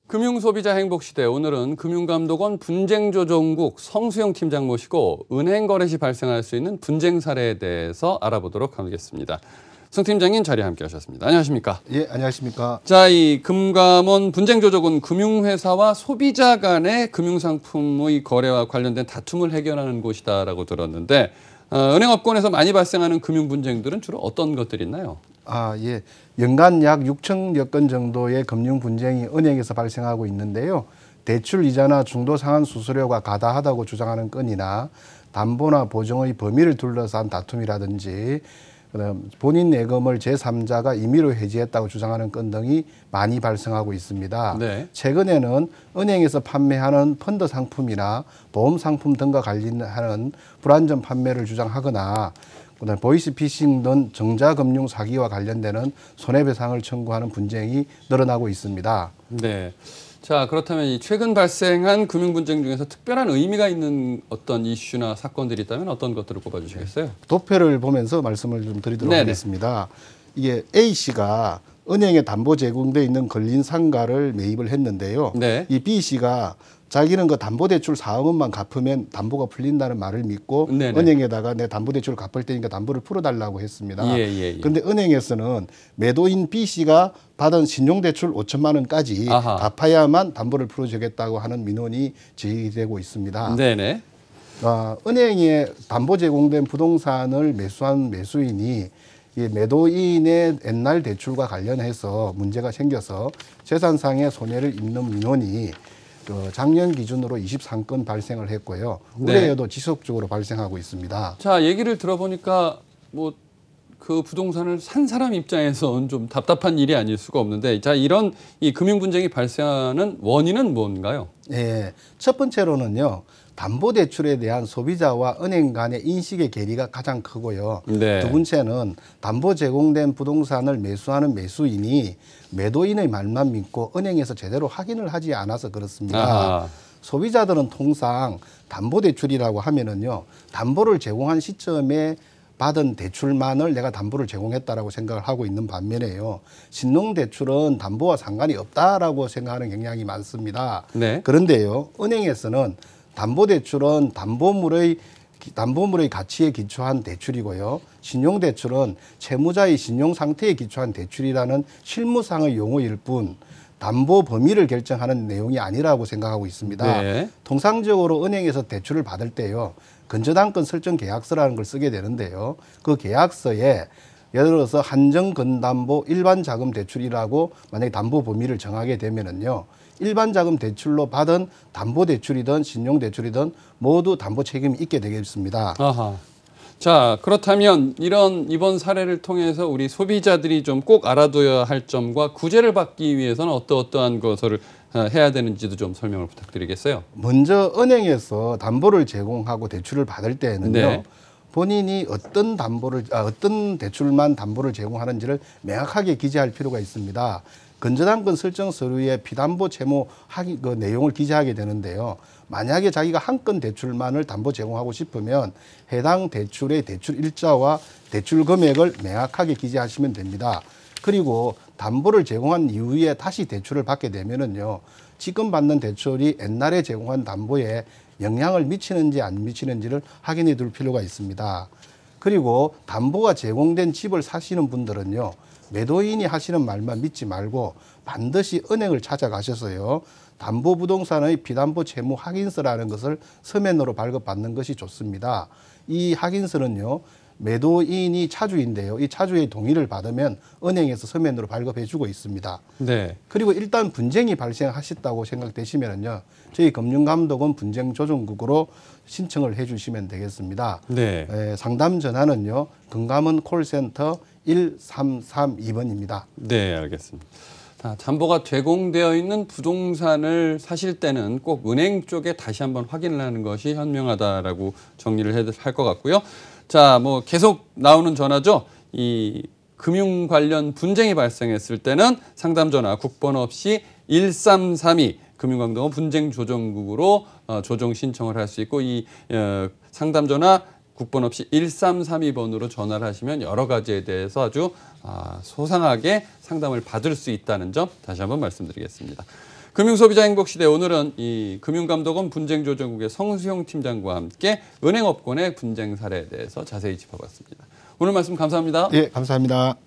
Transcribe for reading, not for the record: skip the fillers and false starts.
금융소비자 행복시대, 오늘은 금융감독원 분쟁조정국 성수영 팀장 모시고 은행거래 시 발생할 수 있는 분쟁 사례에 대해서 알아보도록 하겠습니다. 성 팀장님 자리에 함께 하셨습니다. 안녕하십니까? 예, 안녕하십니까? 자, 이 금감원 분쟁조정은 금융회사와 소비자 간의 금융상품의 거래와 관련된 다툼을 해결하는 곳이다라고 들었는데, 은행업권에서 많이 발생하는 금융 분쟁들은 주로 어떤 것들이 있나요? 예. 연간 약 6천여 건 정도의 금융 분쟁이 은행에서 발생하고 있는데요. 대출 이자나 중도 상환 수수료가 가다하다고 주장하는 건이나 담보나 보증의 범위를 둘러싼 다툼이라든지 그다음 본인 내금을 제3자가 임의로 해지했다고 주장하는 건 등이 많이 발생하고 있습니다. 네. 최근에는 은행에서 판매하는 펀드 상품이나 보험 상품 등과 관련하는 불안전 판매를 주장하거나 그다음에 보이스피싱 등 정자금융 사기와 관련되는 손해배상을 청구하는 분쟁이 늘어나고 있습니다. 네. 자, 그렇다면 이 최근 발생한 금융 분쟁 중에서 특별한 의미가 있는 어떤 이슈나 사건들이 있다면 어떤 것들을 꼽아주시겠어요? 도표를 보면서 말씀을 좀 드리도록 하겠습니다. 이게 A 씨가 은행에 담보 제공돼 있는 걸린 상가를 매입을 했는데요. 네. 이 B 씨가 자기는 그 담보대출 4억원만 갚으면 담보가 풀린다는 말을 믿고 네네. 은행에다가 내 담보대출을 갚을 테니까 담보를 풀어달라고 했습니다. 예. 그런데 은행에서는 매도인 B 씨가 받은 신용대출 5천만 원까지 갚아야만 담보를 풀어주겠다고 하는 민원이 제기되고 있습니다. 네네. 은행에 담보 제공된 부동산을 매수한 매수인이 이 매도인의 옛날 대출과 관련해서 문제가 생겨서 재산상의 손해를 입는 민원이 작년 기준으로 23건 발생을 했고요. 올해에도 지속적으로 발생하고 있습니다. 자, 얘기를 들어보니까 뭐 그 부동산을 산 사람 입장에서는 좀 답답한 일이 아닐 수가 없는데, 자, 이런 이 금융 분쟁이 발생하는 원인은 뭔가요? 네, 첫 번째로는요. 담보대출에 대한 소비자와 은행 간의 인식의 괴리가 가장 크고요. 네. 두 번째는 담보 제공된 부동산을 매수하는 매수인이 매도인의 말만 믿고 은행에서 제대로 확인을 하지 않아서 그렇습니다. 소비자들은 통상 담보대출이라고 하면은요, 담보를 제공한 시점에 받은 대출만을 내가 담보를 제공했다라고 생각을 하고 있는 반면에요. 신용대출은 담보와 상관이 없다라고 생각하는 경향이 많습니다. 네. 그런데요, 은행에서는 담보대출은 담보물의 가치에 기초한 대출이고요. 신용대출은 채무자의 신용 상태에 기초한 대출이라는 실무상의 용어일 뿐 담보 범위를 결정하는 내용이 아니라고 생각하고 있습니다. 네. 통상적으로 은행에서 대출을 받을 때요. 근저당권 설정 계약서라는 걸 쓰게 되는데요. 그 계약서에 예를 들어서 한정건담보 일반자금 대출이라고 만약에 담보 범위를 정하게 되면은요. 일반자금 대출로 받은 담보대출이든 신용대출이든 모두 담보 책임이 있게 되겠습니다. 자, 그렇다면 이번 사례를 통해서 우리 소비자들이 좀 꼭 알아둬야 할 점과 구제를 받기 위해서는 어떠한 것을 해야 되는지도 좀 설명을 부탁드리겠어요. 먼저 은행에서 담보를 제공하고 대출을 받을 때에는요. 본인이 어떤 대출만 담보를 제공하는지를 명확하게 기재할 필요가 있습니다. 근저당권 설정 서류에 피담보 채무 그 내용을 기재하게 되는데요. 만약에 자기가 한 건 대출만을 담보 제공하고 싶으면 해당 대출의 대출 일자와 대출 금액을 명확하게 기재하시면 됩니다. 그리고 담보를 제공한 이후에 다시 대출을 받게 되면은요. 지금 받는 대출이 옛날에 제공한 담보에 영향을 미치는지 안 미치는지를 확인해 둘 필요가 있습니다. 그리고 담보가 제공된 집을 사시는 분들은요. 매도인이 하시는 말만 믿지 말고 반드시 은행을 찾아가셔서요. 담보부동산의 비담보 채무 확인서라는 것을 서면으로 발급받는 것이 좋습니다. 이 확인서는요. 매도인이 차주인데요. 이 차주의 동의를 받으면 은행에서 서면으로 발급해 주고 있습니다. 네. 그리고 일단 분쟁이 발생하셨다고 생각되시면은요. 저희 금융감독원 분쟁조정국으로 신청을 해 주시면 되겠습니다. 네. 상담 전화는요. 금감원 콜센터 1332번입니다. 네, 알겠습니다. 담보가 제공되어 있는 부동산을 사실 때는 꼭 은행 쪽에 다시 한번 확인을 하는 것이 현명하다라고 정리를 할 것 같고요. 자, 뭐 계속 나오는 전화죠. 이 금융 관련 분쟁이 발생했을 때는 상담 전화 국번 없이 1332 금융감독원 분쟁조정국으로 조정 신청을 할 수 있고, 이 상담 전화 국번 없이 1332번으로 전화를 하시면 여러 가지에 대해서 아주 소상하게 상담을 받을 수 있다는 점 다시 한번 말씀드리겠습니다. 금융소비자행복시대 오늘은 이 금융감독원 분쟁조정국의 성수용 팀장과 함께 은행업권의 분쟁 사례에 대해서 자세히 짚어봤습니다. 오늘 말씀 감사합니다. 예, 감사합니다.